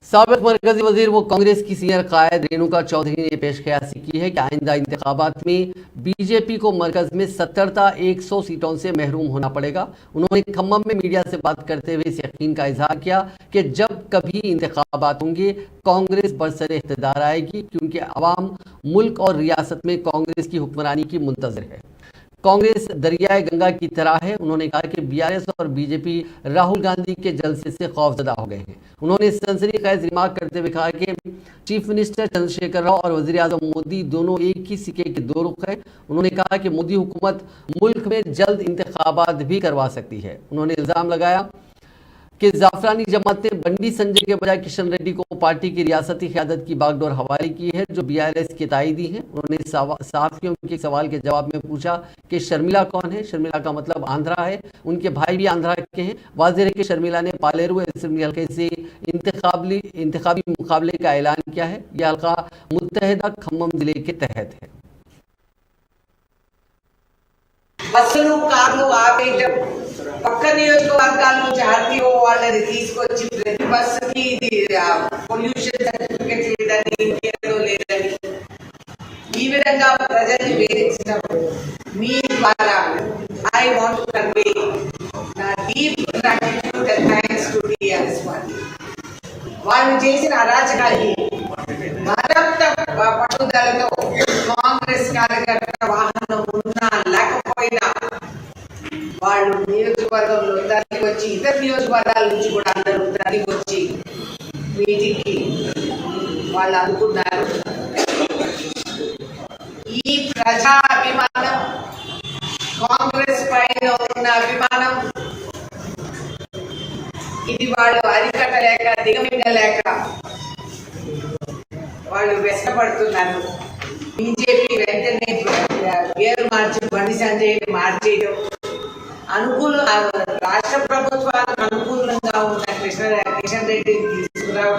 साबिक मरकजी वजीर व कांग्रेस की सीनियर कायद रेणुका चौधरी ने पेश कयासी की है कि आइंदा इंतखाबात में बीजेपी को मरकज में 70-100 सीटों से महरूम होना पड़ेगा। उन्होंने खम्मम में मीडिया से बात करते हुए इस यकीन का इजहार किया कि जब कभी इंतखाबात होंगे कांग्रेस बरसर इख्तिदार आएगी, क्योंकि अवाम मुल्क और रियासत में कांग्रेस की हुक्मरानी की मुंतजर है। कांग्रेस दरियाए गंगा की तरह है। उन्होंने कहा कि बीआरएस और बीजेपी राहुल गांधी के जलसे से खौफजदा हो गए हैं। उन्होंने सनसनीखेज रिमार्क करते हुए कहा कि चीफ मिनिस्टर चंद्रशेखर राव और वजीर आजम मोदी दोनों एक ही सिक्के के दो रुख हैं। उन्होंने कहा कि मोदी हुकूमत मुल्क में जल्द इंतखाबात भी करवा सकती है। उन्होंने इल्ज़ाम लगाया कि जाफरानी जमात ने बंडी संजय के बजाय किशन रेड्डी को पार्टी की रियासती क़यादत की बागडोर हवाले की है, जो बीआरएस के ताईदी हैं। उन्होंने सहाफ़ियों के सवाल के जवाब में पूछा कि शर्मिला कौन है। शर्मिला का मतलब आंध्रा है, उनके भाई भी आंध्रा के हैं। वाज़ेह है कि शर्मिला ने पालेरू असेंबली हल्के से इंतखाबी मुकाबले का ऐलान किया है। यह हल्का मुत्तहदा खम्मम जिले के तहत है। బస్సులు కార్లు ఆపేయటం, పక్క నియోజకవర్గాల నుంచి ఆర్టీఓ వాళ్ళని తీసుకొచ్చి ప్రతి బస్సుకి పొల్యూషన్ సర్టిఫికెట్ లేదని, ఇంకేదో లేదని ఈ విధంగా ప్రజల్ని వేధించడం మీ ద్వారా ఐ వాంట్ టు కన్వే నా deep gratitude and thanks to TRS party. వాళ్ళు చేసిన అరాచకాన్ని మరింత పట్టుదలతో కాంగ్రెస్ కార్యకర్త వాహనం ఉన్నా లేకపోయినా వాళ్ళు నియోజకవర్గంలో తరలి వచ్చి, ఇతర నియోజకవర్గాల నుంచి కూడా అందరూ తరలి వచ్చి మీటింగ్కి వాళ్ళు అనుకున్నారు. ఈ ప్రజా అభిమానం, కాంగ్రెస్ పైన ఉన్న అభిమానం, ఇది వాళ్ళు అరికట్టలేక దిగమింగలేక వాళ్ళు వెసపడుతున్నారు. బీజేపీ వెంటనే పేరు మార్చి బండి సంజయ్ని మార్చేయడం, అనుకూల రాష్ట్ర ప్రభుత్వాలు